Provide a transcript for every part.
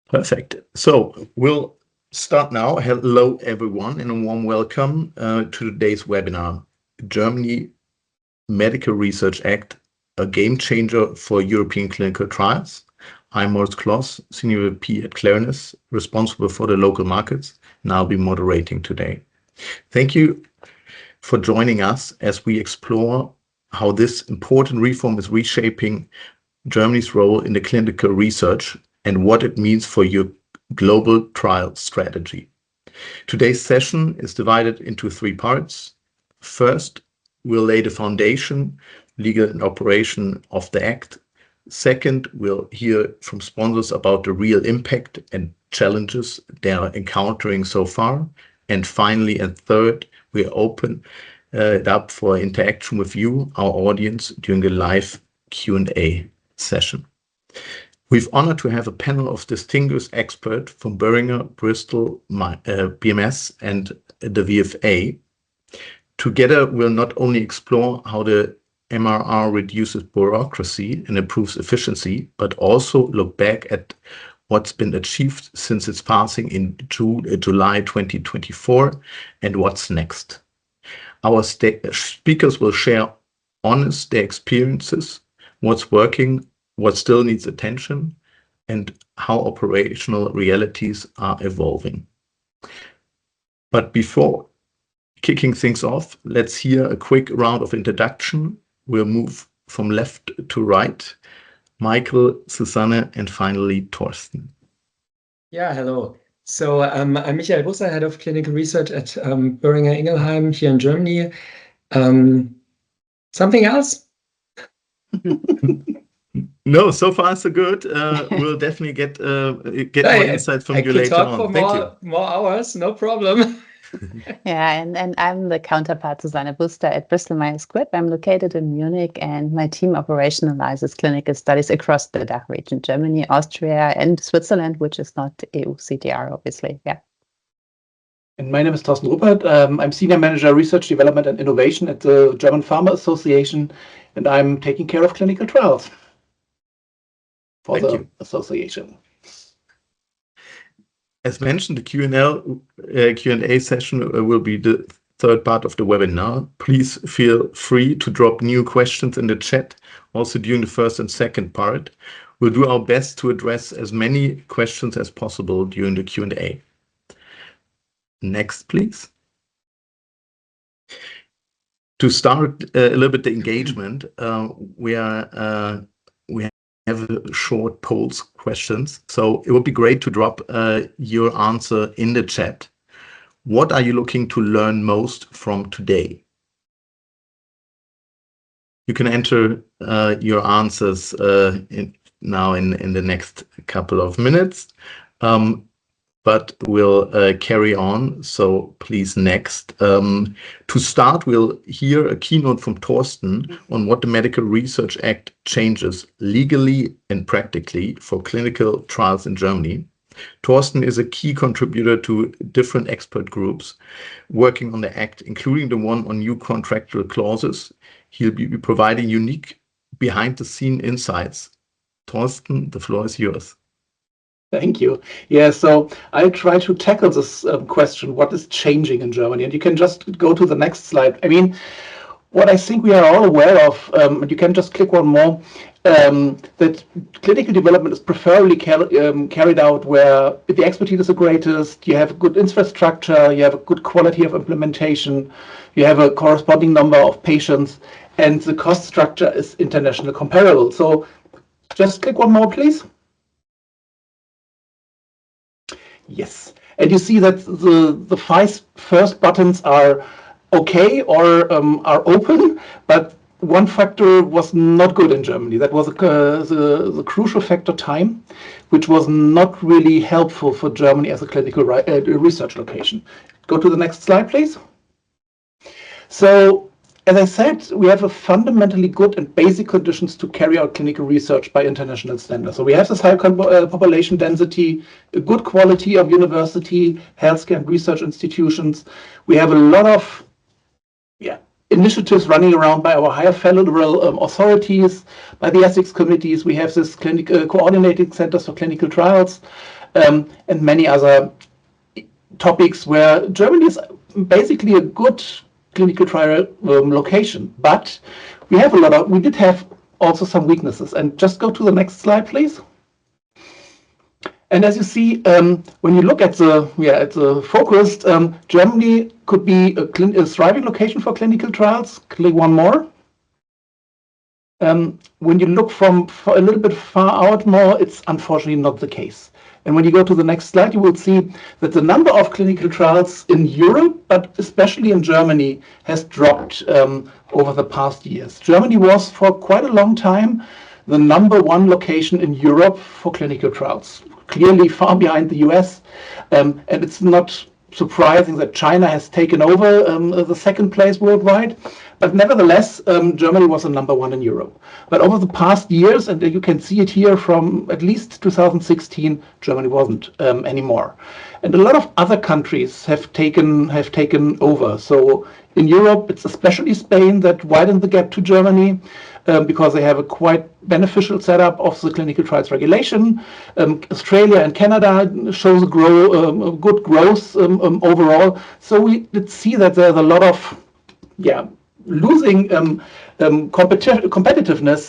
Perfect. So we'll start now. Hello, everyone, and a warm welcome to today's webinar, Germany Medical Research Act, a game changer for European clinical trials. I'm Moritz Kloss, Senior VP at Clariness, responsible for the local markets, and I'll be moderating today. Thank you for joining us as we explore how this important reform is reshaping Germany's role in the clinical research and what it means for your global trial strategy. Today's session is divided into 3 parts. First, we'll lay the foundation, legal and operation of the Act. Second, we'll hear from sponsors about the real impact and challenges they are encountering so far. And finally, and third, we open it up for interaction with you, our audience, during the live Q&A session. We've honored to have a panel of distinguished experts from Boehringer, Bristol, BMS, and the VFA. Together, we'll not only explore how the MRR reduces bureaucracy and improves efficiency, but also look back at what's been achieved since its passing in July 2024 and what's next. Our speakers will share honest their experiences, what's working, what still needs attention, and how operational realities are evolving. But before kicking things off, let's hear a quick round of introduction. We'll move from left to right. Michael, Susanne, and finally Thorsten. Yeah, hello. So I'm Michael Busse, Head of Clinical Research at Boehringer Ingelheim here in Germany. Something else? No, so far so good. We'll definitely get more insights from you later on. Thank you. More hours, no problem. Yeah, and I'm the counterpart Susanne Busta at Bristol-Myers Squibb. I'm located in Munich, and my team operationalizes clinical studies across the DACH region, Germany, Austria, and Switzerland, which is not EU CTR, obviously. Yeah. And my name is Thorsten Ruppert. I'm Senior Manager Research, Development and Innovation at the German Pharma Association, and I'm taking care of clinical trials for the association. As mentioned, the Q&A session will be the third part of the webinar. Please feel free to drop new questions in the chat, also during the first and second part. We'll do our best to address as many questions as possible during the Q&A. Next, please. To start a little bit the engagement, we have short polls questions, so it would be great to drop your answer in the chat. What are you looking to learn most from today? You can enter your answers now in the next couple of minutes, but we'll carry on. So please, next. To start, we'll hear a keynote from Thorsten on what the Medical Research Act changes legally and practically for clinical trials in Germany. Thorsten is a key contributor to different expert groups working on the Act, including the one on new contractual clauses. He'll be providing unique behind-the-scene insights. Thorsten, the floor is yours. Thank you. Yeah, so I'll try to tackle this question, what is changing in Germany? And you can just go to the next slide. I mean, what I think we are all aware of, and you can just click one more, that clinical development is preferably carried out where the expertise is the greatest, you have a good infrastructure, you have a good quality of implementation, you have a corresponding number of patients, and the cost structure is internationally comparable. So just click one more, please. Yes, and you see that the 5 first buttons are okay or are open, but one factor was not good in Germany. That was the crucial factor time, which was not really helpful for Germany as a clinical research location. Go to the next slide, please. So, as I said, we have a fundamentally good and basic conditions to carry out clinical research by international standards. So we have this high population density, a good quality of university, healthcare and research institutions. We have a lot of initiatives running around by our higher federal authorities, by the ethics committees. We have this coordinating centers for clinical trials. and many other topics where Germany is basically a good clinical trial location. But we did have also some weaknesses. And just go to the next slide, please. And as you see, when you look at the focused, Germany could be a thriving location for clinical trials. Click one more. When you look for a little bit far out more, it's unfortunately not the case. And when you go to the next slide, you will see that the number of clinical trials in Europe, but especially in Germany, has dropped over the past years. Germany was for quite a long time the #1 location in Europe for clinical trials, clearly far behind the US. And it's not surprising that China has taken over the second place worldwide. But nevertheless, Germany was the #1 in Europe. But over the past years, and you can see it here from at least 2016, Germany wasn't anymore. And a lot of other countries have taken over. So in Europe, it's especially Spain that widened the gap to Germany because they have a quite beneficial setup of the clinical trials regulation. Australia and Canada shows good growth overall. So we did see that there's a lot of losing competitiveness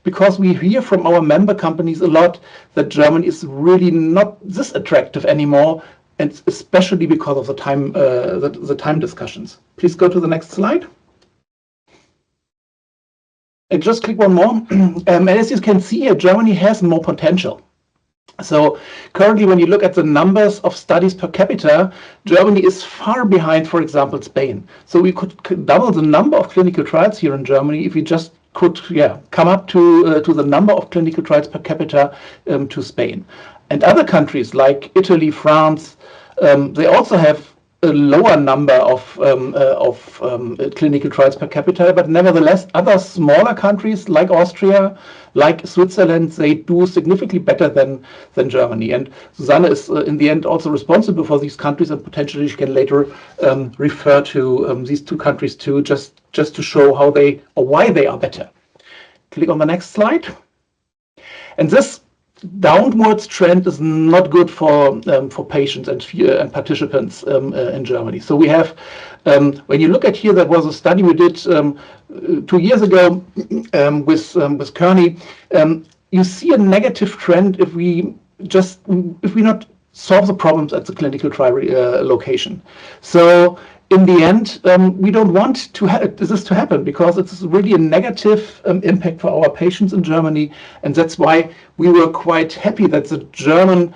because we hear from our member companies a lot that Germany is really not this attractive anymore, and especially because of the time discussions. Please go to the next slide. And just click one more. And as you can see here, Germany has more potential. So currently, when you look at the numbers of studies per capita, Germany is far behind, for example, Spain. So we could double the number of clinical trials here in Germany if we just could come up to the number of clinical trials per capita to Spain. And other countries like Italy, France, they also have a lower number of clinical trials per capita, but nevertheless, other smaller countries like Austria, like Switzerland, they do significantly better than Germany. And Susanne is in the end also responsible for these countries, and potentially she can later refer to these two countries too, just to show how why they are better. Click on the next slide. And this downwards trend is not good for patients and participants in Germany. So we have, when you look at here, that was a study we did 2 years ago with Kearney. You see a negative trend if we not solve the problems at the clinical trial location. So in the end, we don't want this to happen because it's really a negative impact for our patients in Germany, and that's why we were quite happy that the German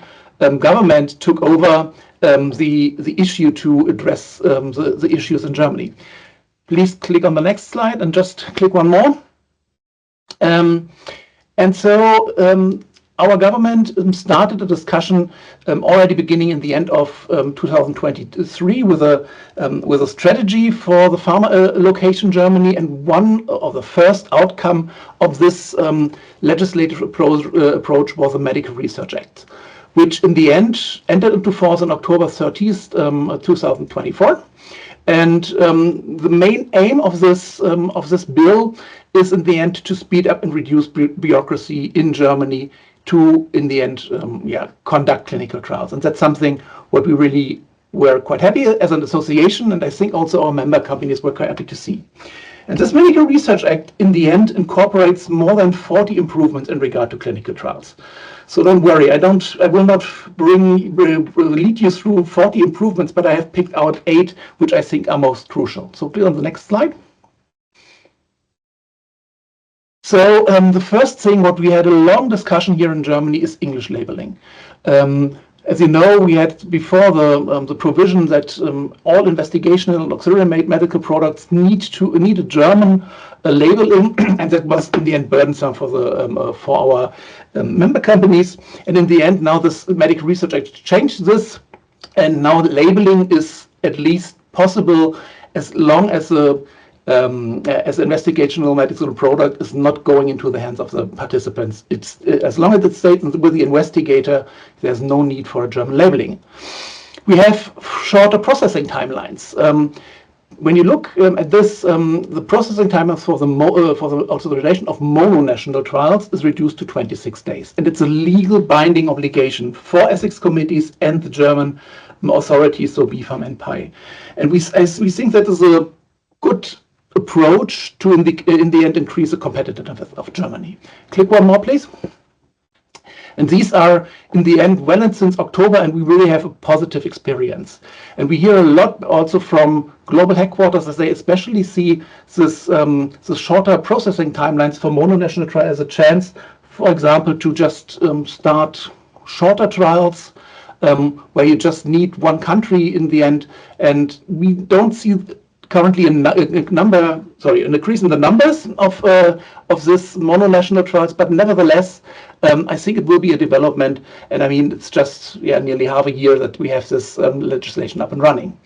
government took over the issue to address the issues in Germany. Please click on the next slide and just click one more. And so our government started a discussion already beginning in the end of 2023 with a strategy for the pharma location Germany, and one of the first outcome of this legislative approach was the Medical Research Act, which in the end entered into force on October 30th, 2024. And the main aim of this bill is in the end to speed up and reduce bureaucracy in Germany to, in the end, conduct clinical trials. And that's something what we really were quite happy as an association, and I think also our member companies were quite happy to see. And this Medical Research Act, in the end, incorporates more than 40 improvements in regard to clinical trials. So don't worry, I will not lead you through 40 improvements, but I have picked out 8, which I think are most crucial. So please on the next slide. So the first thing what we had a long discussion here in Germany is English labeling. As you know, we had before the provision that all investigational auxiliary medical products need a German labeling, and that was in the end burdensome for our member companies. And in the end, now this Medical Research Act changed this, and now the labeling is at least possible as long as as investigational medical product is not going into the hands of the participants. It's as long as it stays with the investigator, there's no need for a German labeling. We have shorter processing timelines. when you look at this, the processing time for the authorization of mononational trials is reduced to 26 days. And it's a legal binding obligation for ethics committees and the German authorities, so BfArM and PI. And we think that is a good approach to, in the end, increase the competitiveness of Germany. Click one more, please. And these are, in the end, valid since October, and we really have a positive experience. And we hear a lot also from global headquarters as they especially see this shorter processing timelines for mononational trial as a chance, for example, to just start shorter trials where you just need one country in the end. And we don't see currently an increase in the numbers of this mononational trials, but nevertheless, I think it will be a development. And I mean, it's just nearly half a year that we have this legislation up and running.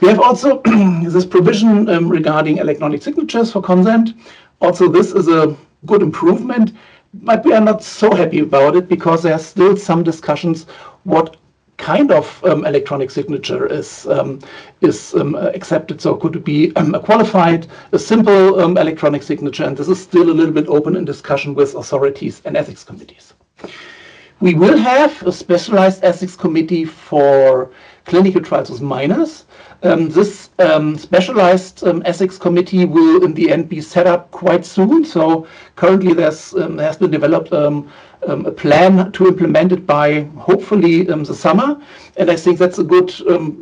We have also this provision regarding electronic signatures for consent. Also, this is a good improvement, but we are not so happy about it because there are still some discussions what kind of electronic signature is accepted. So could it be a qualified, a simple electronic signature? And this is still a little bit open in discussion with authorities and ethics committees. We will have a specialized ethics committee for clinical trials with minors. This specialized ethics committee will in the end be set up quite soon. So currently has been developed a plan to implement it by hopefully the summer. And I think that's a good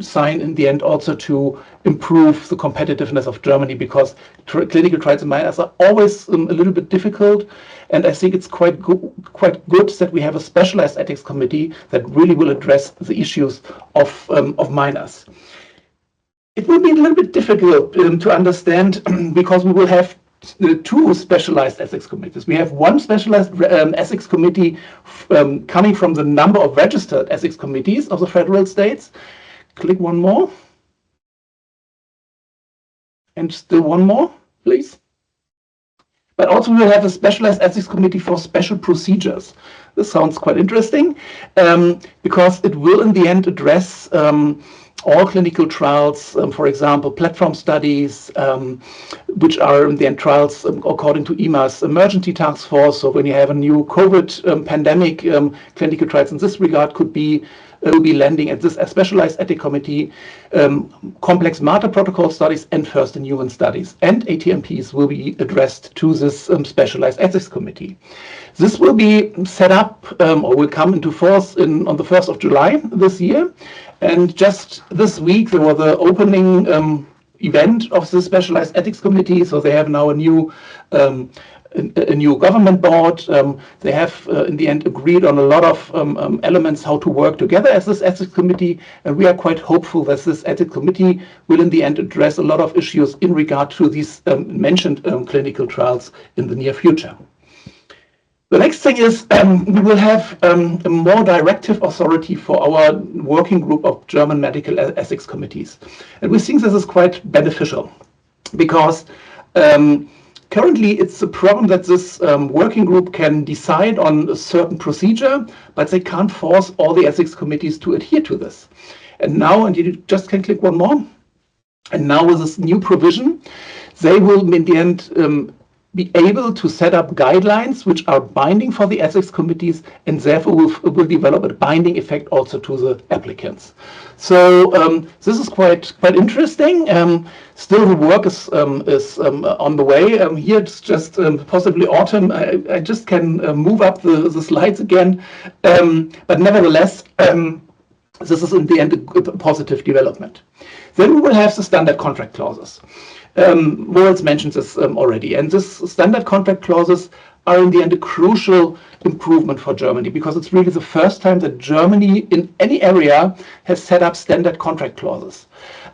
sign in the end also to improve the competitiveness of Germany, because clinical trials in minors are always a little bit difficult. And I think it's quite good that we have a specialized ethics committee that really will address the issues of minors. It will be a little bit difficult to understand because we will have two specialized ethics committees. We have one specialized ethics committee coming from the number of registered ethics committees of the federal states. Click one more. And still one more, please. But also we will have a specialized ethics committee for special procedures. This sounds quite interesting because it will in the end address all clinical trials, for example, platform studies, which are in the end trials according to EMA's emergency task force. So when you have a new COVID pandemic, clinical trials in this regard will be landing at this specialized ethics committee, complex matter protocol studies and first-in-human studies. And ATMPs will be addressed to this specialized ethics committee. This will be set up or will come into force on the 1st of July this year. And just this week, there was the opening event of the specialized ethics committee. So they have now a new government board. They have in the end agreed on a lot of elements how to work together as this ethics committee. And we are quite hopeful that this ethics committee will in the end address a lot of issues in regard to these mentioned clinical trials in the near future. The next thing is we will have a more directive authority for our working group of German medical ethics committees. And we think this is quite beneficial because currently it's a problem that this working group can decide on a certain procedure, but they can't force all the ethics committees to adhere to this. And now, and you just can click one more, and now with this new provision, they will in the end be able to set up guidelines which are binding for the ethics committees and therefore will develop a binding effect also to the applicants. So this is quite interesting. Still, the work is on the way. Here it's just possibly autumn. I just can move up the slides again. But nevertheless, this is in the end a positive development. Then we will have the standard contract clauses. Moritz mentioned this already, and this standard contract clauses are in the end a crucial improvement for Germany because it's really the first time that Germany in any area has set up standard contract clauses.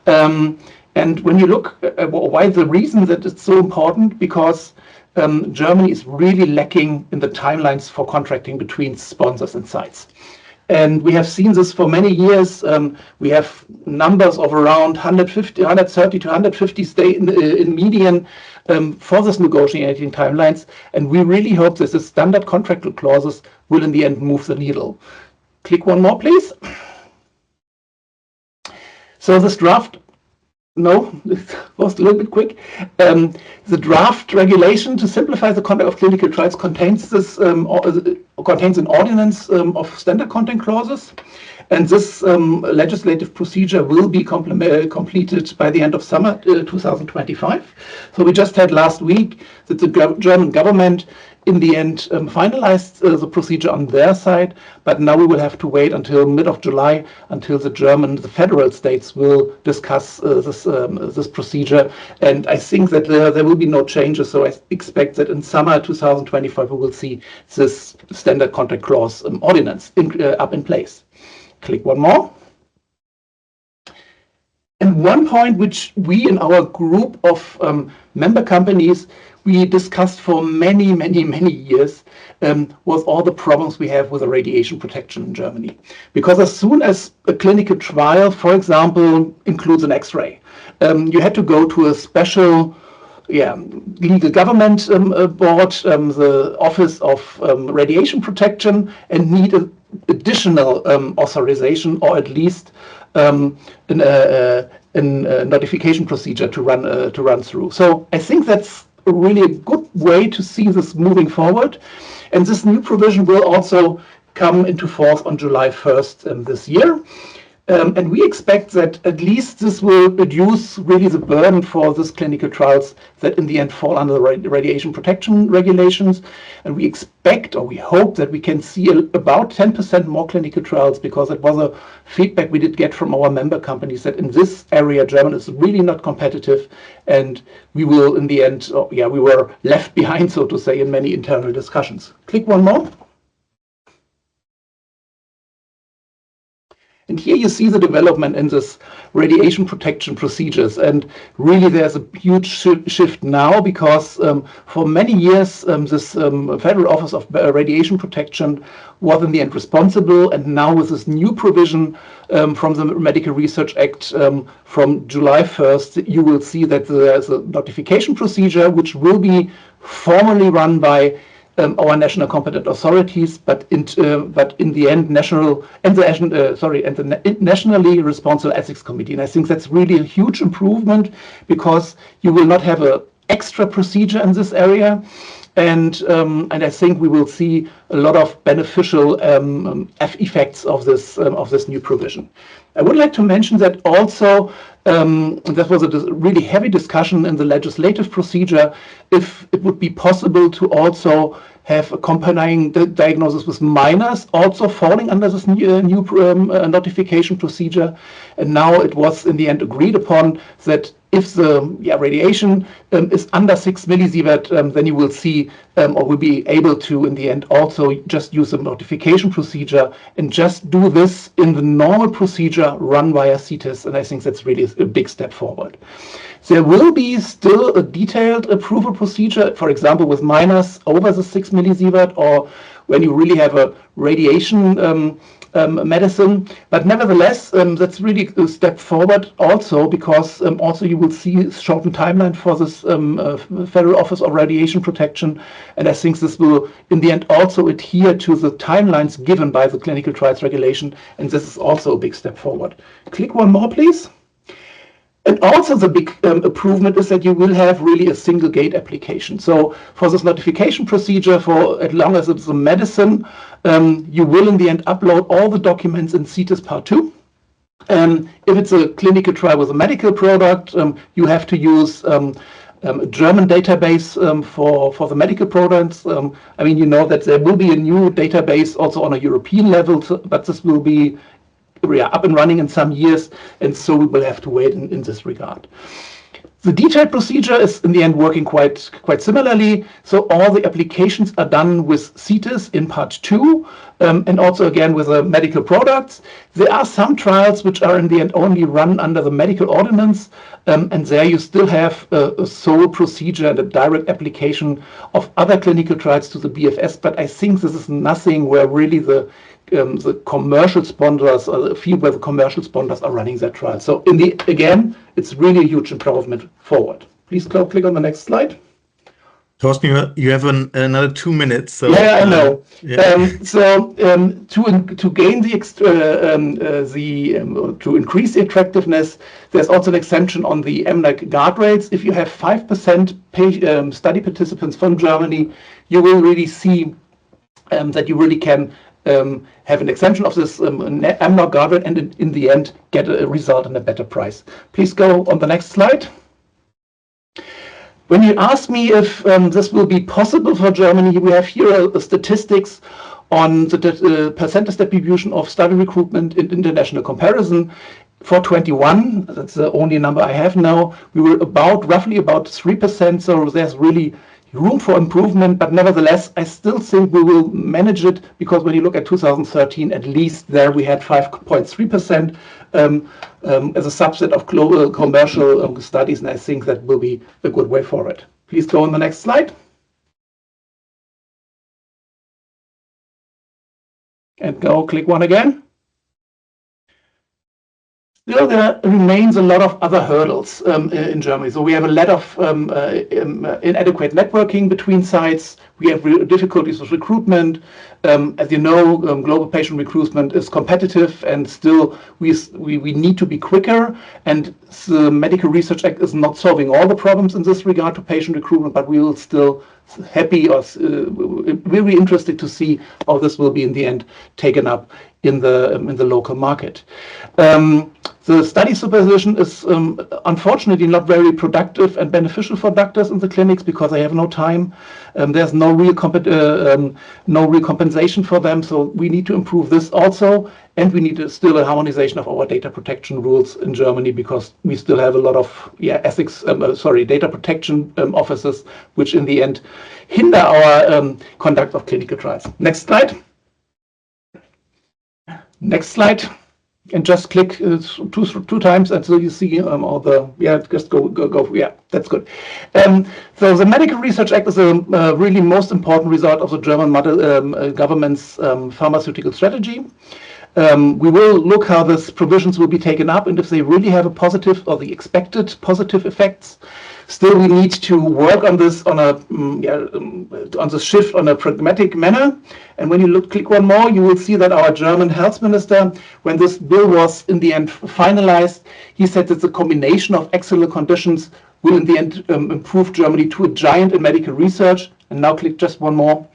And when you look at why the reason that it's so important, because Germany is really lacking in the timelines for contracting between sponsors and sites. And we have seen this for many years. We have numbers of around 130 to 150 days in median for this negotiating timelines. And we really hope that the standard contractual clauses will in the end move the needle. Click one more, please. So this draft No, this was a little bit quick. The draft regulation to simplify the conduct of clinical trials contains contains an ordinance of standard content clauses, and this legislative procedure will be completed by the end of summer 2025. So we just had last week that the German government in the end finalized the procedure on their side, but now we will have to wait until mid of July until the federal states will discuss this procedure. And I think that there will be no changes, so I expect that in summer 2025 we will see this standard contract clause ordinance up in place. Click one more. And one point which we in our group of member companies we discussed for many years was all the problems we have with the radiation protection in Germany. Because as soon as a clinical trial, for example, includes an X-ray, you had to go to a special legal government board, the Office of Radiation Protection, and need an additional authorization or at least a notification procedure to run through. So I think that's really a good way to see this moving forward. And this new provision will also come into force on July 1st this year. And we expect that at least this will reduce really the burden for these clinical trials that in the end fall under the radiation protection regulations. And we expect, or we hope, that we can see about 10% more clinical trials, because it was a feedback we did get from our member companies that in this area, Germany is really not competitive. And we will, in the end, we were left behind, so to say, in many internal discussions. Click one more. And here you see the development in this radiation protection procedures. And really there's a huge shift now, because for many years this Federal Office of Radiation Protection was in the end responsible. And now with this new provision from the Medical Research Act from July 1st, you will see that there's a notification procedure which will be formally run by our national competent authorities, but in the end, the nationally responsible ethics committee. And I think that's really a huge improvement, because you will not have an extra procedure in this area, and I think we will see a lot of beneficial effects of this new provision. I would like to mention that also there was a really heavy discussion in the legislative procedure if it would be possible to also have accompanying the diagnosis with minors also falling under this new notification procedure. And now it was in the end agreed upon that if the radiation is under 6 millisievert, then you will see or will be able to in the end also just use a notification procedure and just do this in the normal procedure run via CTIS. And I think that's really a big step forward. There will be still a detailed approval procedure, for example, with minors over the 6 millisievert, or when you really have a radiation medicine. But nevertheless, that's really a step forward also, because also you will see a shortened timeline for this Federal Office of Radiation Protection. And I think this will, in the end, also adhere to the timelines given by the clinical trials regulation. And this is also a big step forward. Click one more, please. And also the big improvement is that you will have really a single gate application. So for this notification procedure, for as long as it's a medicine, you will in the end upload all the documents in CTIS Part 2. If it's a clinical trial with a medical product, you have to use a German database for the medical products. I mean, you know that there will be a new database also on a European level, but this will be up and running in some years, and so we will have to wait in this regard. The detailed procedure is in the end working quite similarly. So all the applications are done with CTIS in Part 2, and also again with the medical products. There are some trials which are in the end only run under the medical ordinance, and there you still have a sole procedure and a direct application of other clinical trials to the BFS. But I think this is nothing where really the commercial sponsors, or the field where the commercial sponsors are running their trial. So again, it's really a huge improvement forward. Please click on the next slide. Thorsten, you have another 2 minutes. So, yeah, I know. Yeah. To gain to increase the attractiveness, there's also an exemption on the MNAC guardrails. If you have 5% study participants from Germany, you will really see that you really can have an exemption of this MNAC guardrail, and in the end get a result and a better price. Please go on the next slide. When you ask me if this will be possible for Germany, we have here statistics on the percentage distribution of study recruitment in international comparison. For 21, that's the only number I have now, we were roughly about 3%, so there's really room for improvement, but nevertheless, I still think we will manage it, because when you look at 2013, at least there we had 5.3% as a subset of global commercial studies, and I think that will be a good way forward. Please go on the next slide. And go click one again. Still, there remains a lot of other hurdles in Germany. So we have a lot of inadequate networking between sites. We have difficulties with recruitment. As you know, global patient recruitment is competitive, and still we need to be quicker. And the Medical Research Act is not solving all the problems in this regard to patient recruitment, but we will still happy or very interested to see how this will be in the end taken up in the local market. The study supervision is unfortunately not very productive and beneficial for doctors in the clinics, because they have no time. There's no real compensation for them, so we need to improve this also, and we need still a harmonization of our data protection rules in Germany, because we still have a lot of data protection officers, which in the end hinder our conduct of clinical trials. Next slide. Next slide. And just click two times until you see all the, just go, that's good. So the Medical Research Act is a really most important result of the German government's pharmaceutical strategy. We will look how these provisions will be taken up, and if they really have a positive or the expected positive effects. Still, we need to work on this on the shift on a pragmatic manner. And when you click one more, you will see that our German health minister, when this bill was in the end finalized, he said that the combination of excellent conditions will in the end improve Germany to a giant in medical research. And now click just one more.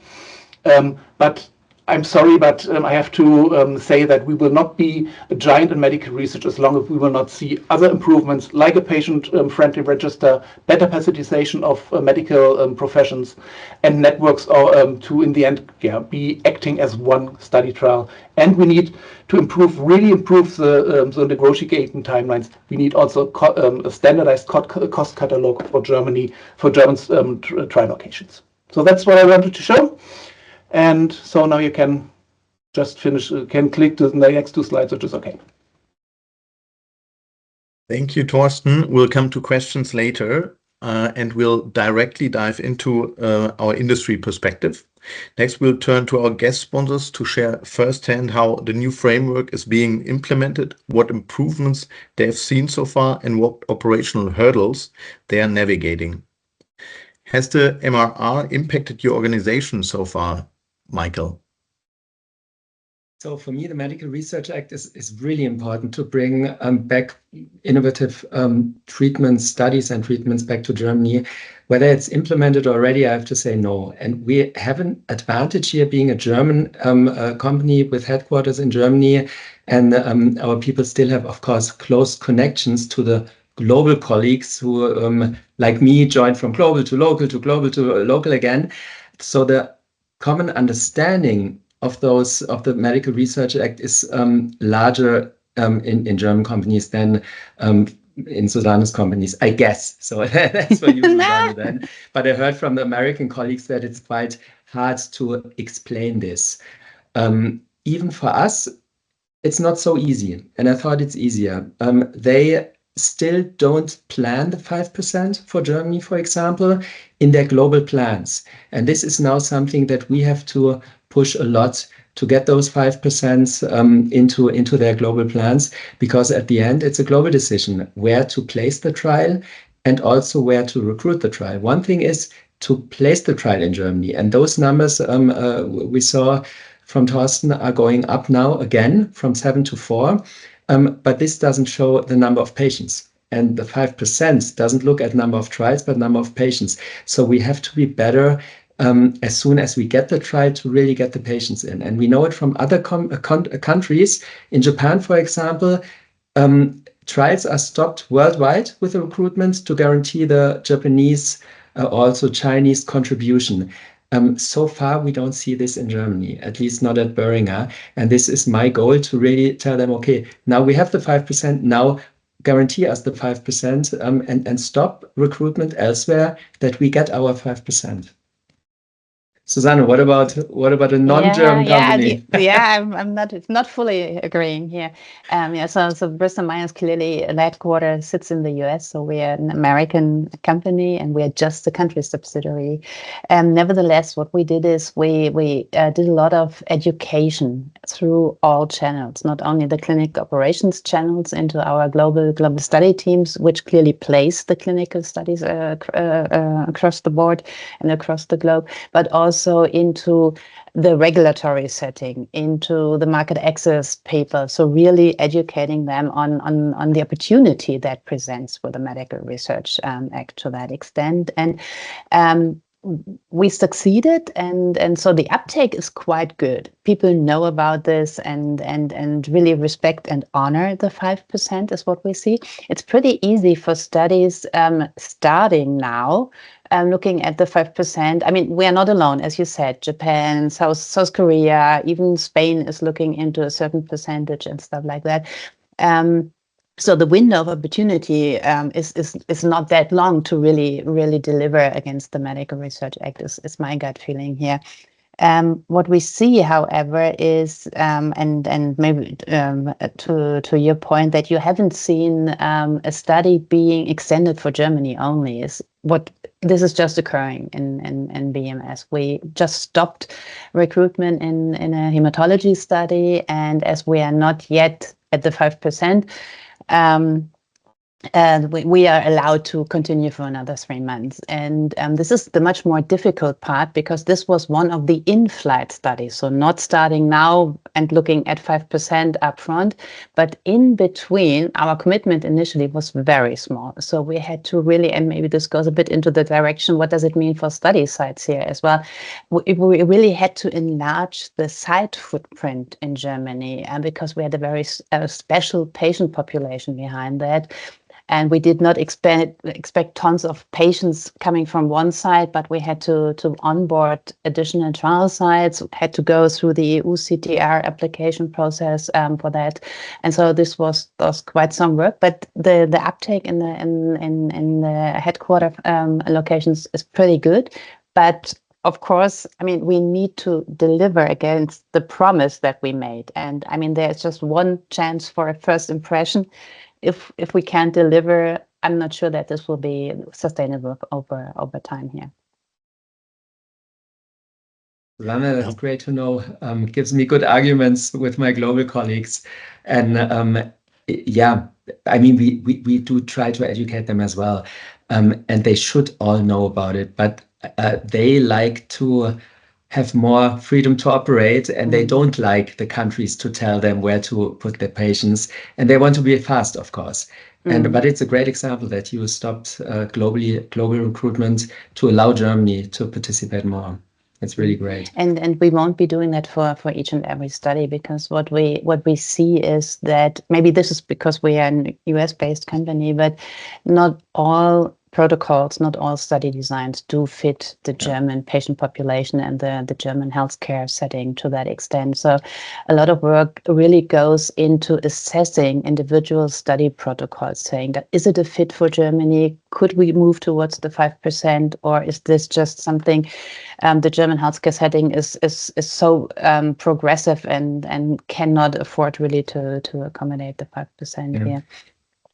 But I'm sorry, but I have to say that we will not be a giant in medical research as long as we will not see other improvements, like a patient-friendly register, better facilitation of medical professions, and networks to, in the end, be acting as one study trial. And we need to really improve the negotiating timelines. We need also a standardized cost catalog for Germany, for German's trial locations. So that's what I wanted to show. And so now you can just finish, can click to the next two slides, which is okay. Thank you, Thorsten. We'll come to questions later, and we'll directly dive into our industry perspective. Next, we'll turn to our guest sponsors to share firsthand how the new framework is being implemented, what improvements they have seen so far, and what operational hurdles they are navigating. Has the MRR impacted your organization so far, Michael? So for me, the Medical Research Act is really important to bring back innovative treatment studies and treatments back to Germany. Whether it's implemented already, I have to say no. And we have an advantage here being a German company with headquarters in Germany. And our people still have, of course, close connections to the global colleagues who, like me, joined from global to local to global to local again. So the common understanding of the Medical Research Act is larger in German companies than in Susanne's companies, I guess. So that's for you, Susanne, then. But I heard from the American colleagues that it's quite hard to explain this. Even for us, it's not so easy. And I thought it's easier. They still don't plan the 5% for Germany, for example, in their global plans. And this is now something that we have to push a lot to get those 5% into their global plans, because at the end, it's a global decision where to place the trial and also where to recruit the trial. One thing is to place the trial in Germany. And those numbers we saw from Thorsten are going up now again from 7 to 4. But this doesn't show the number of patients. And the 5% doesn't look at number of trials, but number of patients. So we have to be better as soon as we get the trial to really get the patients in. And we know it from other countries. In Japan, for example, trials are stopped worldwide with the recruitment to guarantee the Japanese, also Chinese contribution. So far, we don't see this in Germany, at least not at Boehringer. And this is my goal, to really tell them, okay, now we have the 5%, now guarantee us the 5% and stop recruitment elsewhere, that we get our 5%. Susanne, what about a non-German company? I'm not fully agreeing here. So Bristol-Myers clearly the headquarters sits in the US, so we are an American company and we are just a country subsidiary. Nevertheless, what we did is we did a lot of education through all channels, not only the clinic operations channels into our global study teams, which clearly place the clinical studies across the board and across the globe, but also into the regulatory setting, into the market access paper. So really educating them on the opportunity that presents with the Medical Research Act to that extent. And we succeeded, and so the uptake is quite good. People know about this and really respect and honor the 5% is what we see. It's pretty easy for studies starting now, looking at the 5%. I mean, we are not alone, as you said. Japan, South Korea, even Spain is looking into a certain percentage and stuff like that. So the window of opportunity is not that long to really deliver against the Medical Research Act, is my gut feeling here. What we see, however, is, and maybe to your point, that you haven't seen a study being extended for Germany only, is what this is just occurring in BMS. We just stopped recruitment in a hematology study, and as we are not yet at the 5%, and we are allowed to continue for another 3 months. And this is the much more difficult part, because this was one of the in-flight studies. So not starting now and looking at 5% upfront, but in between, our commitment initially was very small. So we had to really, and maybe this goes a bit into the direction, what does it mean for study sites here as well? We really had to enlarge the site footprint in Germany, because we had a very special patient population behind that. And we did not expect tons of patients coming from one side, but we had to onboard additional trial sites, had to go through the EU CTR application process for that. And so this was quite some work, but the uptake in the headquarter locations is pretty good. But of course, I mean, we need to deliver against the promise that we made. And I mean, there's just one chance for a first impression. If we can't deliver, I'm not sure that this will be sustainable over time here. Susanne, that's great to know. Gives me good arguments with my global colleagues. And yeah, I mean, we do try to educate them as well. And they should all know about it, but they like to have more freedom to operate, and they don't like the countries to tell them where to put their patients, and they want to be fast, of course. But it's a great example that you stopped global recruitment to allow Germany to participate more. It's really great. And we won't be doing that for each and every study, because what we see is that, maybe this is because we are a US-based company, but not all protocols, not all study designs do fit the German patient population and the German healthcare setting to that extent. So a lot of work really goes into assessing individual study protocols, saying that, is it a fit for Germany? Could we move towards the 5%, or is this just something the German healthcare setting is so progressive and cannot afford really to accommodate the 5% here?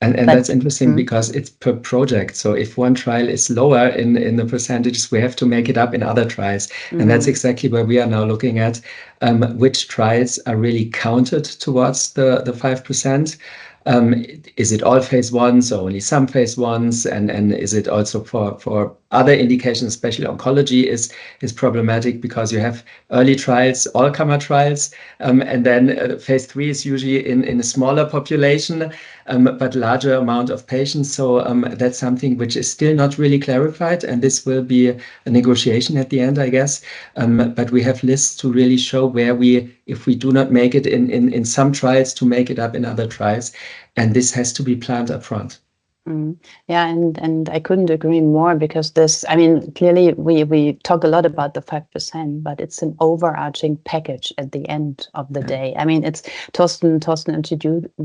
And that's interesting because it's per project. So if one trial is lower in the percentages, we have to make it up in other trials. And that's exactly where we are now looking at which trials are really counted towards the 5%. Is it all phase 1s or only some phase 1s? And is it also for other indications, especially oncology, is problematic because you have early trials, all-comer trials, and then phase 3 is usually in a smaller population, but larger amount of patients. So that's something which is still not really clarified, and this will be a negotiation at the end, I guess. But we have lists to really show where if we do not make it in some trials, to make it up in other trials, and this has to be planned up front. Yeah, and I couldn't agree more, because this, I mean, clearly we talk a lot about the 5%, but it's an overarching package at the end of the day. I mean, it's Thorsten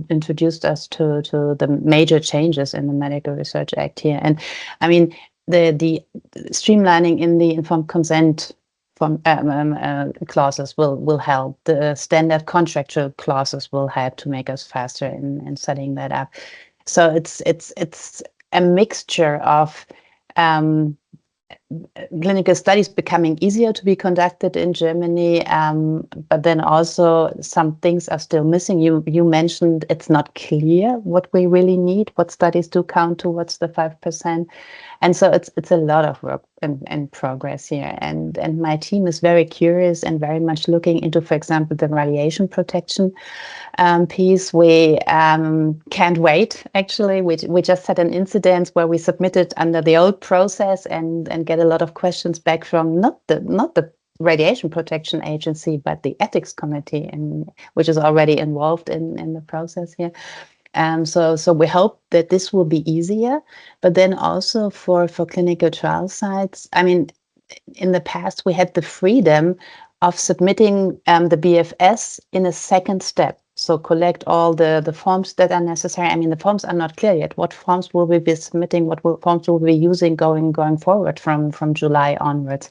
introduced us to the major changes in the Medical Research Act here. And I mean, the streamlining in the informed consent from clauses will help. The standard contractual clauses will help to make us faster in setting that up. So it's a mixture of clinical studies becoming easier to be conducted in Germany, but then also some things are still missing. You mentioned it's not clear what we really need, what studies do count towards the 5%. And so it's a lot of work and progress here. And my team is very curious and very much looking into, for example, the radiation protection piece. We can't wait, actually. We just had an incident where we submitted under the old process and get a lot of questions back from not the Radiation Protection Agency, but the ethics committee, which is already involved in the process here. So we hope that this will be easier, but then also for clinical trial sites. I mean, in the past, we had the freedom of submitting the BFS in a second step. So collect all the forms that are necessary. I mean, the forms are not clear yet. What forms will we be submitting? What forms will we be using going forward from July onwards?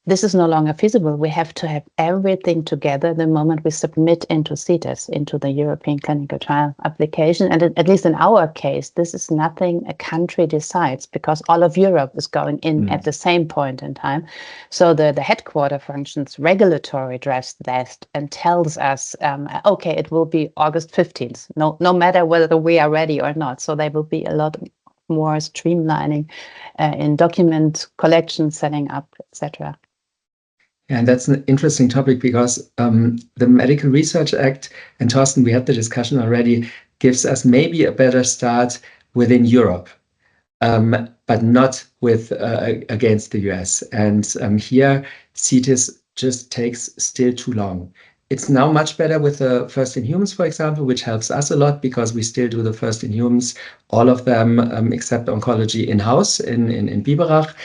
This is no longer feasible. We have to have everything together the moment we submit into CTIS, into the European Clinical Trial Application. And at least in our case, this is nothing a country decides, because all of Europe is going in at the same point in time. So the headquarter functions regulatory drafts that and tells us, okay, it will be August 15th, no matter whether we are ready or not. So there will be a lot more streamlining in document collection, setting up, etc. And that's an interesting topic, because the Medical Research Act, and Thorsten, we had the discussion already, gives us maybe a better start within Europe, but not with against the US. And here, CTIS just takes still too long. It's now much better with the first in humans, for example, which helps us a lot, because we still do the first in humans, all of them except oncology in-house in Biberach.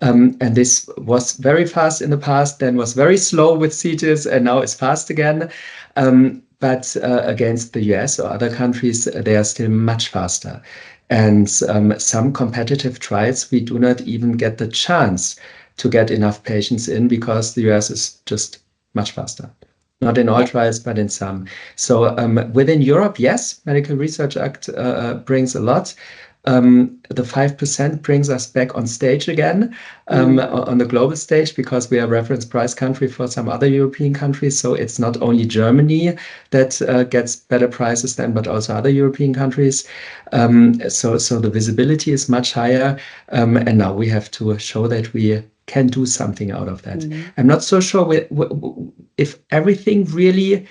And this was very fast in the past, then was very slow with CTIS, and now it's fast again. But against the US or other countries, they are still much faster. And some competitive trials, we do not even get the chance to get enough patients in, because the US is just much faster. Not in all trials, but in some. So within Europe, yes, Medical Research Act brings a lot. The 5% brings us back on stage again, on the global stage, because we are reference price country for some other European countries. So it's not only Germany that gets better prices then, but also other European countries. So the visibility is much higher. And now we have to show that we can do something out of that. I'm not so sure if everything really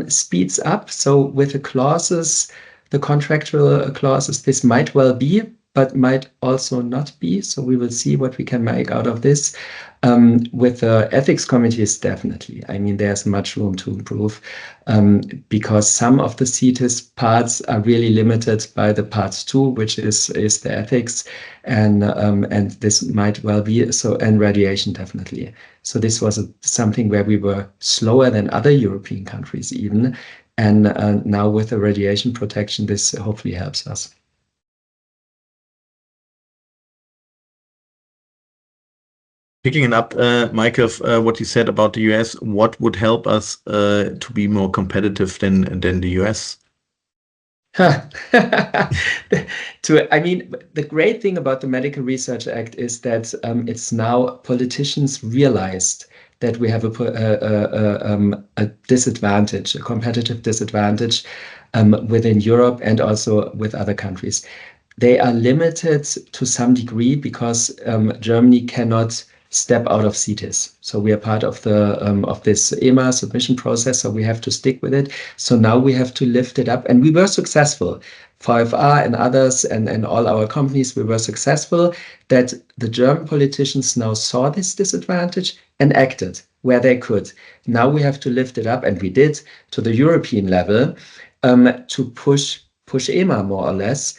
speeds up. So with the clauses, the contractual clauses, this might well be, but might also not be. So we will see what we can make out of this. With the ethics committees, definitely. I mean, there's much room to improve, because some of the CTIS parts are really limited by the parts 2, which is the ethics, and this might well be so, and radiation definitely. So this was something where we were slower than other European countries even. And now with the radiation protection, this hopefully helps us. Picking it up, Mike, of what you said about the US, what would help us to be more competitive than the US? I mean, the great thing about the Medical Research Act is that it's now politicians realized that we have a disadvantage, a competitive disadvantage within Europe and also with other countries. they are limited to some degree because Germany cannot step out of CITES. So we are part of the of this EMA submission process, so we have to stick with it. So now we have to lift it up, and we were successful. VFR and others and all our companies, we were successful that the German politicians now saw this disadvantage and acted where they could. Now we have to lift it up, and we did, to the European level, to push EMA more or less,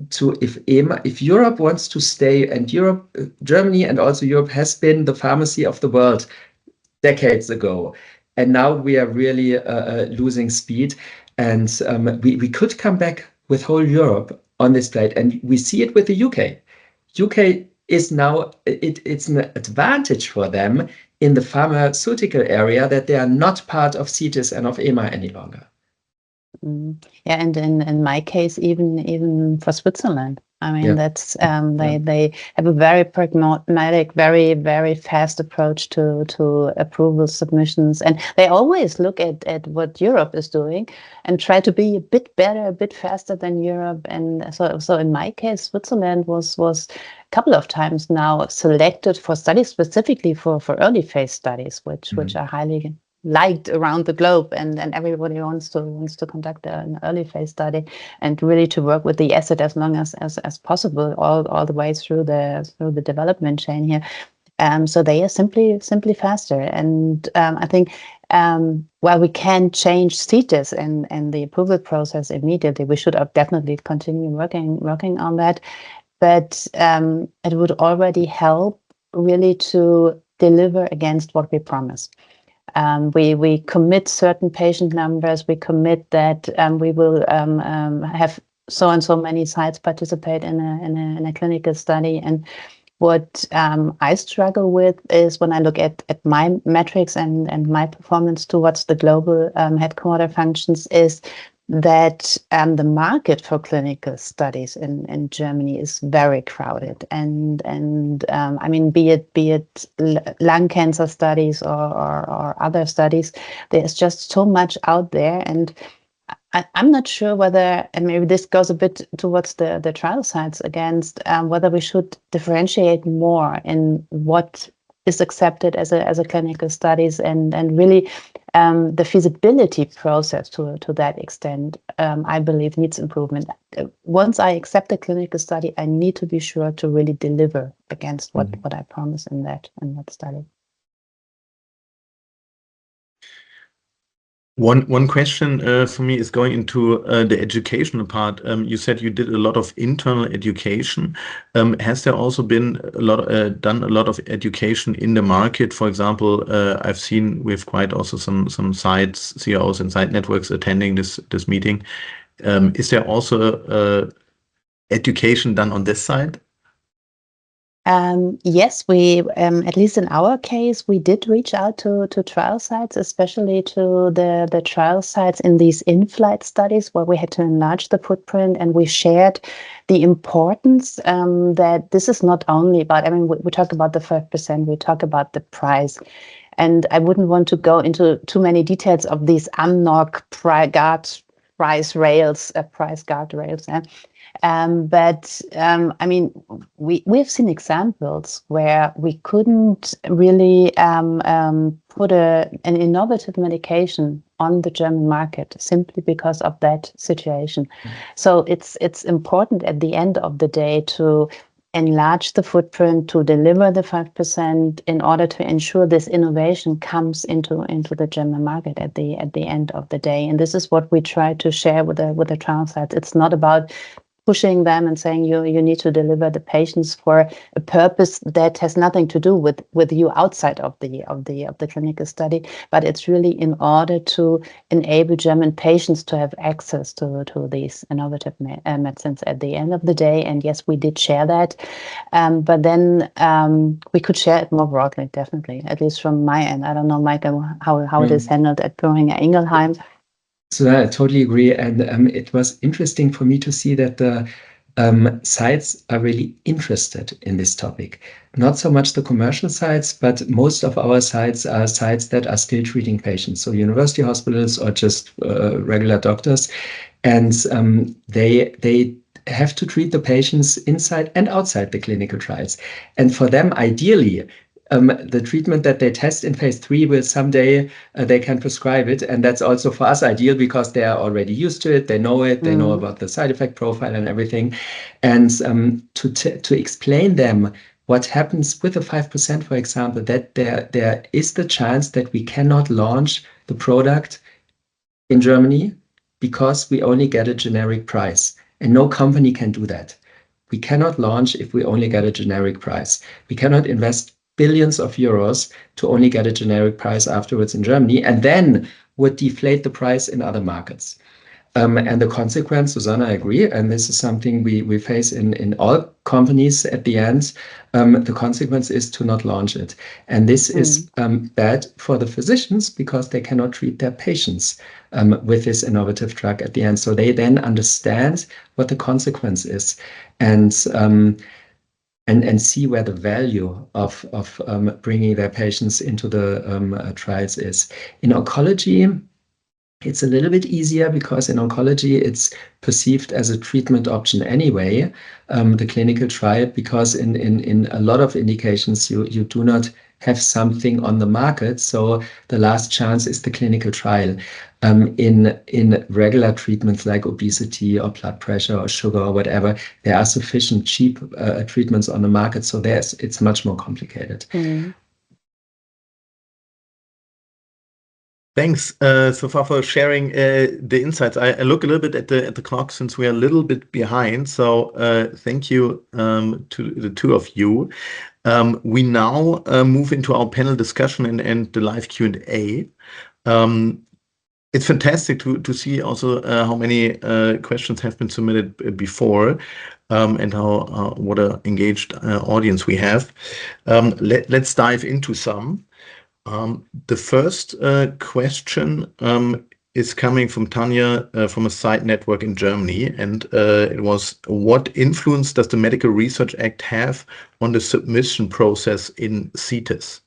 to if Europe wants to stay, and Germany and also Europe has been the pharmacy of the world decades ago, and now we are really losing speed, and we could come back with whole Europe on this plate, and we see it with the UK. UK is now it's an advantage for them in the pharmaceutical area that they are not part of CITES and of EMA any longer. Yeah, and in my case, even for Switzerland, I mean, that's they have a very pragmatic, very, very fast approach to approval submissions, and they always look at what Europe is doing and try to be a bit better, a bit faster than Europe. And so in my case, Switzerland was a couple of times now selected for studies specifically for early phase studies, which are highly liked around the globe, and everybody wants to conduct an early phase study and really to work with the asset as long as possible all the way through the development chain here. So they are simply faster, and I think while we can change CITES and the approval process immediately, we should definitely continue working on that. But it would already help really to deliver against what we promise. We commit certain patient numbers. We commit that we will have so and so many sites participate in a clinical study. And what I struggle with is when I look at my metrics and my performance towards the global headquarter functions is that the market for clinical studies in Germany is very crowded, and I mean, be it lung cancer studies or other studies, there's just so much out there, and I'm not sure whether, and maybe this goes a bit towards the trial sites against whether we should differentiate more in what is accepted as a clinical studies and really the feasibility process to that extent, I believe needs improvement. Once I accept a clinical study, I need to be sure to really deliver against what I promise in that study. One question for me is going into the educational part. You said you did a lot of internal education. Has there also been done a lot of education in the market? For example, I've seen with quite also some sites, CROs and site networks attending this meeting. Is there also education done on this side? Yes, we, at least in our case, we did reach out to trial sites, especially to the trial sites in these in-flight studies where we had to enlarge the footprint, and we shared the importance that this is not only about, I mean, we talk about the 5%, we talk about the price. And I wouldn't want to go into too many details of these AMNOG price guardrails. But I mean, we've seen examples where we couldn't really put an innovative medication on the German market simply because of that situation. So it's important at the end of the day to enlarge the footprint, to deliver the 5% in order to ensure this innovation comes into the German market at the end of the day. And this is what we try to share with the trial sites. It's not about pushing them and saying you need to deliver the patients for a purpose that has nothing to do with you outside of the clinical study, but it's really in order to enable German patients to have access to these innovative medicines at the end of the day. And yes, we did share that, but then we could share it more broadly, definitely, at least from my end. I don't know, Michael, how it is handled at Boehringer Ingelheim. So I totally agree, and it was interesting for me to see that the sites are really interested in this topic. Not so much the commercial sites, but most of our sites are sites that are still treating patients, so university hospitals or just regular doctors, and they have to treat the patients inside and outside the clinical trials. And for them, ideally, the treatment that they test in phase 3 will someday they can prescribe it, and that's also for us ideal because they are already used to it. They know it. They know about the side effect profile and everything. And to explain them what happens with the 5%, for example, that there is the chance that we cannot launch the product in Germany because we only get a generic price, and no company can do that. We cannot launch if we only get a generic price. We cannot invest billions of euros to only get a generic price afterwards in Germany, and then would deflate the price in other markets. And the consequence, Susanne, I agree, and this is something we face in all companies at the end. The consequence is to not launch it. And this is bad for the physicians because they cannot treat their patients with this innovative drug at the end. So they then understand what the consequence is and see where the value of bringing their patients into the trials is. In oncology, it's a little bit easier because in oncology, it's perceived as a treatment option anyway, the clinical trial, because in a lot of indications, you do not have something on the market. So the last chance is the clinical trial. In regular treatments like obesity or blood pressure or sugar or whatever, there are sufficient cheap treatments on the market. So it's much more complicated. Thanks so far for sharing the insights. I look a little bit at the clock since we are a little bit behind. So thank you to the two of you. We now move into our panel discussion and the live Q&A. It's fantastic to see also how many questions have been submitted before and what an engaged audience we have. Let's dive into some. The first question is coming from Tanya from a site network in Germany, and it was, what influence does the Medical Research Act have on the submission process in CITES?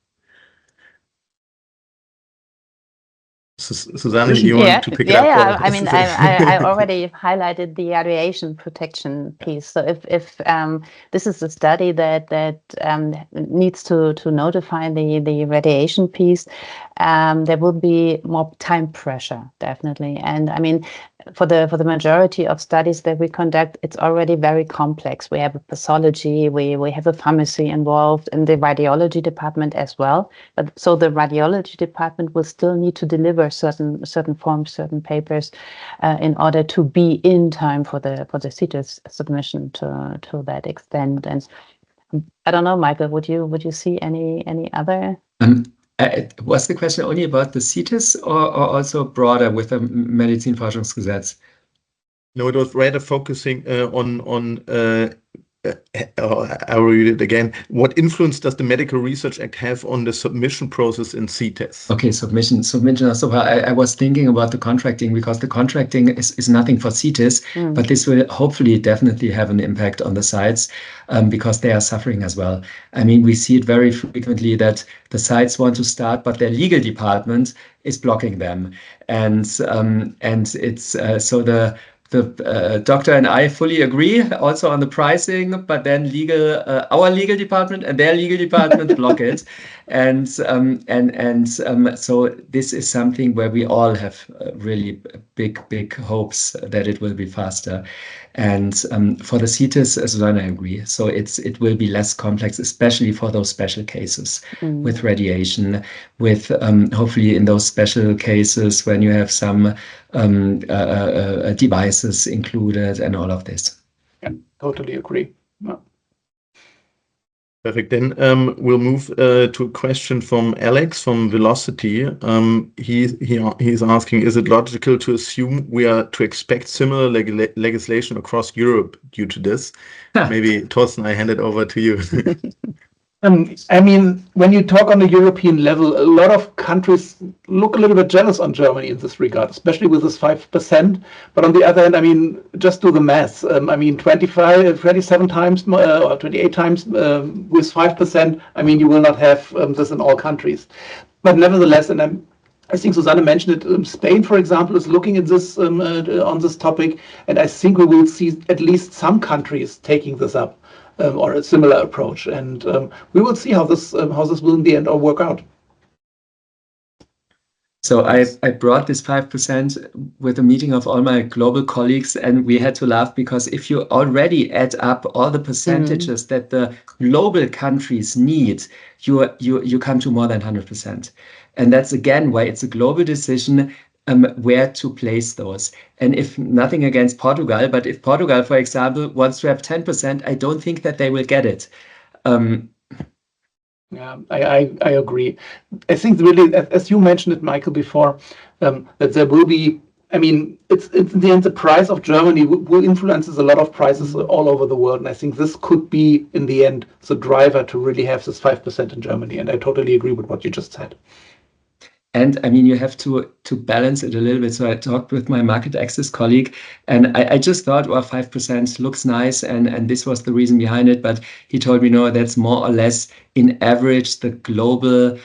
Susanne, do you want to pick it up? Yeah. I mean, I already highlighted the radiation protection piece. So if this is a study that needs to notify the radiation piece, there will be more time pressure, definitely. And I mean, for the majority of studies that we conduct, it's already very complex. We have a pathology, we have a pharmacy involved, in the radiology department as well. But so the radiology department will still need to deliver certain forms, certain papers, in order to be in time for the CITES submission to that extent. And I don't know, Michael, would you see any other? Was the question only about the CITES or also broader with the Medizinforschungsgesetz? No, it was rather focusing on I'll read it again. What influence does the Medical Research Act have on the submission process in CITES? Okay, submission. So I was thinking about the contracting, because the contracting is nothing for CITES, but this will hopefully definitely have an impact on the sites because they are suffering as well. I mean, we see it very frequently that the sites want to start, but their legal department is blocking them, and it's so the doctor and I fully agree also on the pricing, but then our legal department and their legal department block it. And so this is something where we all have really big hopes that it will be faster. And for the CITES, Susanne, I agree. So it will be less complex, especially for those special cases with radiation, with hopefully in those special cases when you have some devices included and all of this. Yeah, totally agree. Yeah. Perfect. Then we'll move to a question from Alex from Velocity. He's asking, is it logical to assume we are to expect similar legislation across Europe due to this? Maybe, Thorsten, I hand it over to you. I mean, when you talk on the European level, a lot of countries look a little bit jealous on Germany in this regard, especially with this 5%. But on the other hand, I mean, just do the math. I mean, 27 times or 28 times with 5%. I mean, you will not have this in all countries. But nevertheless, and I think Susanne mentioned it. Spain, for example, is looking at this on this topic, and I think we will see at least some countries taking this up or a similar approach, and we will see how this will in the end all work out. So I brought this 5% with a meeting of all my global colleagues, and we had to laugh because if you already add up all the percentages that the global countries need, you come to more than 100%. And that's again why it's a global decision where to place those. And if nothing against Portugal, but if Portugal, for example, wants to have 10%, I don't think that they will get it. Yeah, I agree. I think really, as you mentioned it, Michael, before, that there will be, I mean, it's in the end, the price of Germany will influence a lot of prices all over the world. And I think this could be, in the end, the driver to really have this 5% in Germany. And I totally agree with what you just said. And I mean, you have to balance it a little bit. So I talked with my market access colleague, and I just thought, well, 5% looks nice, and this was the reason behind it. But he told me, no, that's more or less in average the global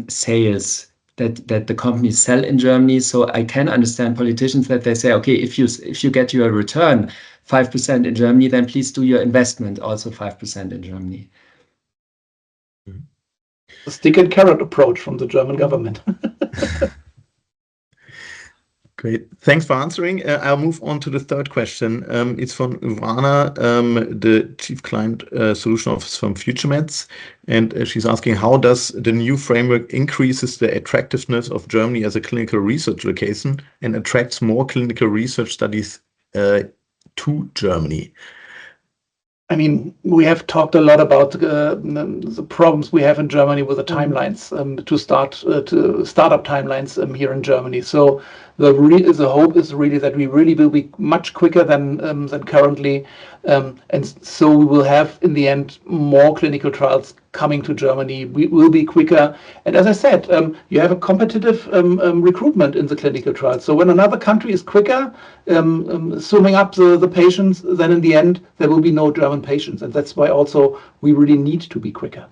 sales that the companies sell in Germany. So I can understand politicians that they say, okay, if you get your return 5% in Germany, then please do your investment also 5% in Germany. The stick and carrot approach from the German government. Great. Thanks for answering. I'll move on to the third question. It's from Ivana, the Chief Client Solution Officer from FutureMeds. And she's asking, how does the new framework increases the attractiveness of Germany as a clinical research location and attracts more clinical research studies to Germany? I mean, we have talked a lot about the problems we have in Germany with the timelines startup timelines here in Germany. So the hope is really that we really will be much quicker than currently, and so we will have in the end more clinical trials coming to Germany. We will be quicker, and as I said, you have a competitive recruitment in the clinical trials. So when another country is quicker summing up the patients, then in the end there will be no German patients, and that's why also we really need to be quicker.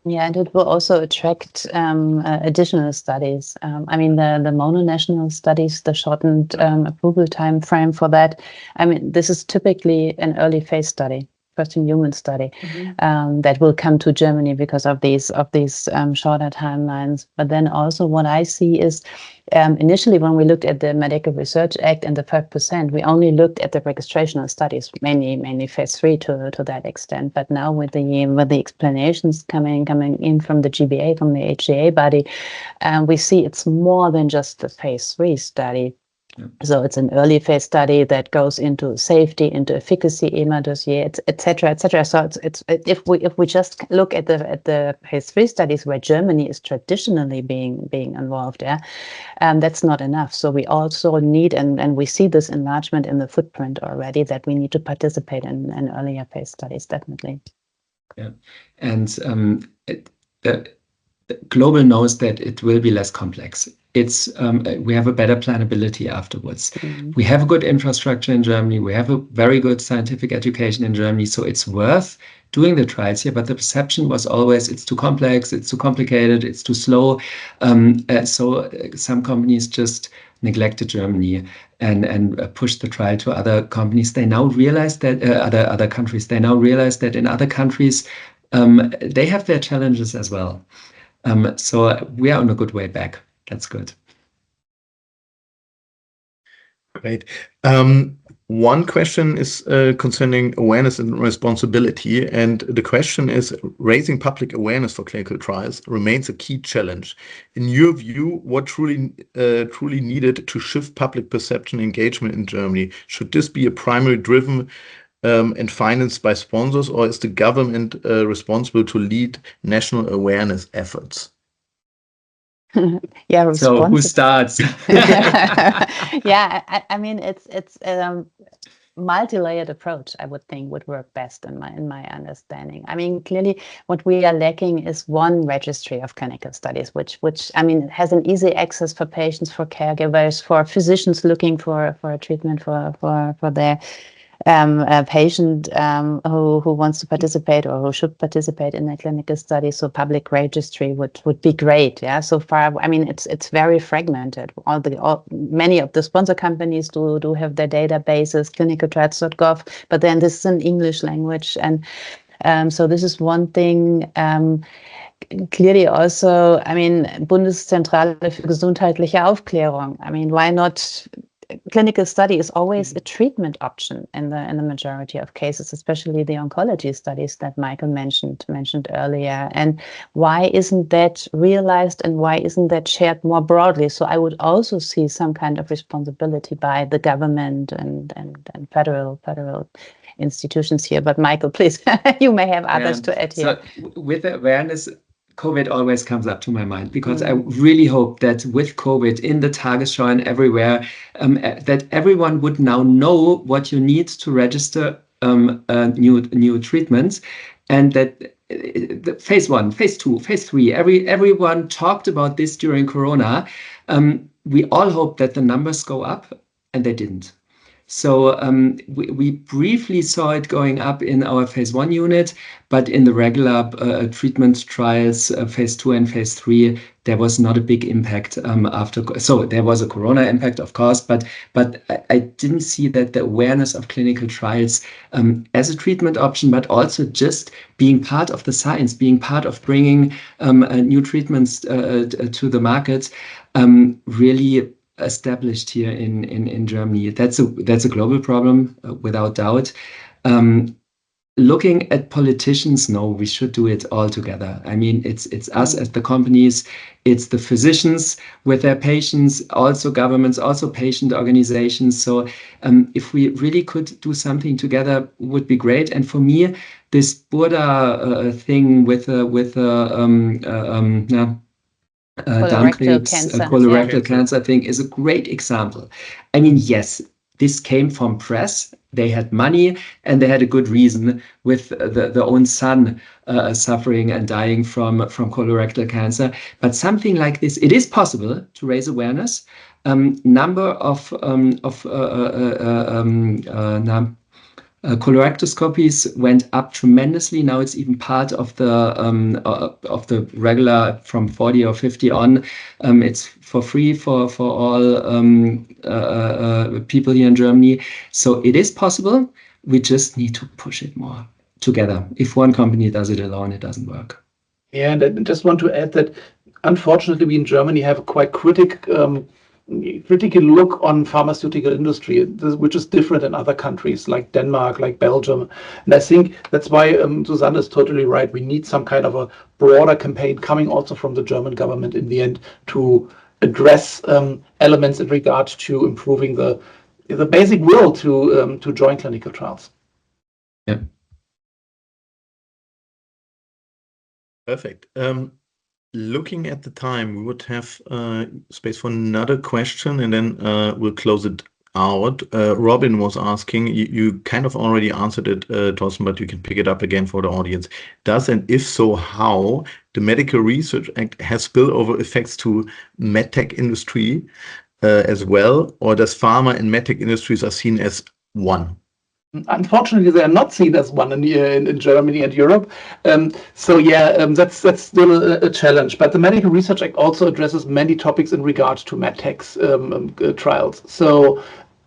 Yeah, and it will also attract additional studies. I mean, the mononational studies, the shortened approval time frame for that. I mean, this is typically an early phase study, first in human study, that will come to Germany because of these shorter timelines. But then also what I see is initially when we looked at the Medical Research Act and the 5%, we only looked at the registrational studies, mainly phase 3 to that extent. But now with the explanations coming in from the GBA, from the HTA body, we see it's more than just the phase 3 study. So it's an early phase study that goes into safety, into efficacy, EMA dossier, et cetera, et cetera. So it's if we just look at the phase 3 studies where Germany is traditionally being involved, that's not enough. So we also need, and we see this enlargement in the footprint already, that we need to participate in earlier phase studies, definitely. Yeah, and Global knows that it will be less complex. It's we have a better planability afterwards. We have a good infrastructure in Germany. We have a very good scientific education in Germany. So it's worth doing the trials here. But the perception was always it's too complex, it's too complicated, it's too slow. So some companies just neglected Germany and pushed the trial to other companies. They now realize that other countries. They now realize that in other countries they have their challenges as well. So we are on a good way back. That's good. Great. One question is concerning awareness and responsibility. And the question is, raising public awareness for clinical trials remains a key challenge. In your view, what truly needed to shift public perception engagement in Germany? Should this be a primary driven and financed by sponsors, or is the government responsible to lead national awareness efforts? Yeah, so who starts? Yeah, I mean it's multi-layered approach, I would think, would work best in my understanding. I mean, clearly what we are lacking is one registry of clinical studies, which I mean has an easy access for patients, for caregivers, for physicians looking for a treatment for their a patient who wants to participate or who should participate in a clinical study. So public registry would be great. Yeah. So far, I mean, it's very fragmented. Many of the sponsor companies do have their databases, clinicaltrials.gov, but then this is in English language, and so this is one thing. Clearly also, I mean, Bundeszentrale für gesundheitliche Aufklärung. I mean, why not? Clinical study is always a treatment option in the majority of cases, especially the oncology studies that Michael mentioned earlier. And why isn't that realized, and why isn't that shared more broadly? So I would also see some kind of responsibility by the government and federal institutions here. But Michael, please, you may have others to add here. So with awareness, COVID always comes up to my mind, because I really hope that with COVID in the Tagesschau and everywhere, that everyone would now know what you need to register new treatments, and that the phase 1, phase 2, phase 3, everyone talked about this during Corona. We all hope that the numbers go up, and they didn't. So we briefly saw it going up in our phase 1 unit, but in the regular treatment trials, phase 2 and phase 3, there was not a big impact after. So there was a Corona impact, of course, but I didn't see that the awareness of clinical trials as a treatment option, but also just being part of the science, being part of bringing new treatments to the market, really established here in Germany. That's a global problem, without doubt. Looking at politicians, no, we should do it all together. I mean, it's us as the companies, it's the physicians with their patients, also governments, also patient organizations. So if we really could do something together, would be great. And for me, this Buda thing with colorectal cancer thing is a great example. I mean, yes, this came from press. They had money and they had a good reason, with the own son suffering and dying from colorectal cancer. But something like this, it is possible to raise awareness. Number of colorectoscopies went up tremendously. Now it's even part of the regular from 40 or 50 on. It's for free for all people here in Germany. So it is possible. We just need to push it more together. If one company does it alone, it doesn't work. Yeah, and I just want to add that unfortunately we in Germany have a quite critical look on pharmaceutical industry, which is different in other countries like Denmark, like Belgium. And I think that's why Susanne is totally right. We need some kind of a broader campaign coming also from the German government in the end to address elements in regard to improving the basic will to join clinical trials. Yeah. Perfect. Looking at the time, we would have space for another question, and then we'll close it out. Robin was asking, you kind of already answered it, Thorsten, but you can pick it up again for the audience. Does, and if so, how the Medical Research Act has spillover effects to medtech industry as well, or does pharma and medtech industries are seen as one? Unfortunately, they are not seen as one in Germany and Europe. So yeah, that's still a challenge. But the Medical Research Act also addresses many topics in regard to medtech's trials. So,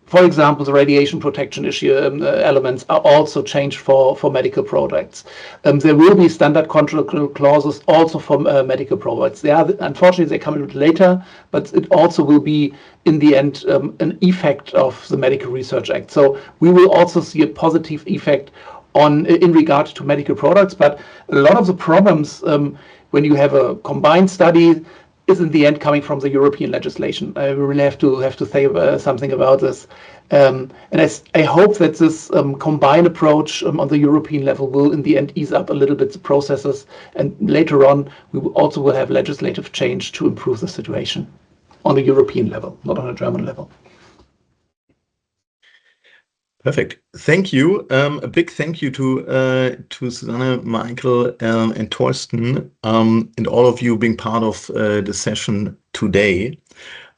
for example, the radiation protection issue elements are also changed for medical products. There will be standard control clauses also for medical products. Unfortunately, they come a little later, but it also will be in the end an effect of the Medical Research Act. So we will also see a positive effect in regard to medical products. But a lot of the problems when you have a combined study is in the end coming from the European legislation. I really have to say something about this. And I hope that this combined approach on the European level will in the end ease up a little bit the processes, and later on we will have legislative change to improve the situation on the European level, not on a German level. Perfect. Thank you. A big thank you to Susanne, Michael, and Thorsten, and all of you being part of the session today.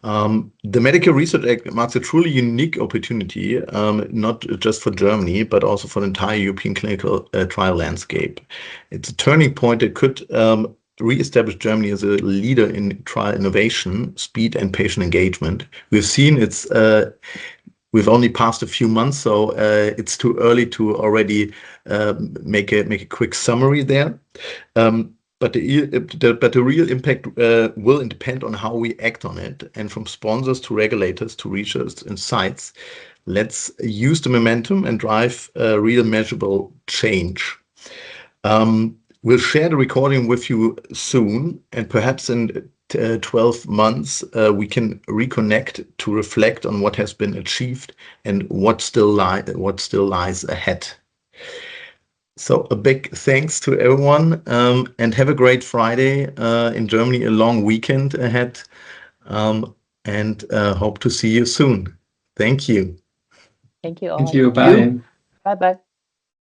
The Medical Research Act marks a truly unique opportunity, not just for Germany, but also for the entire European clinical trial landscape. It's a turning point that could re-establish Germany as a leader in trial innovation, speed, and patient engagement. We've seen we've only passed a few months, so it's too early to already make a quick summary there. But the real impact will depend on how we act on it. And from sponsors to regulators to researchers and sites, let's use the momentum and drive real measurable change. We'll share the recording with you soon, and perhaps in 12 months, we can reconnect to reflect on what has been achieved and what still lies ahead. So a big thanks to everyone, and have a great Friday in Germany, a long weekend ahead, and hope to see you soon. Thank you. Thank you all. Thank you. Bye. Bye-bye.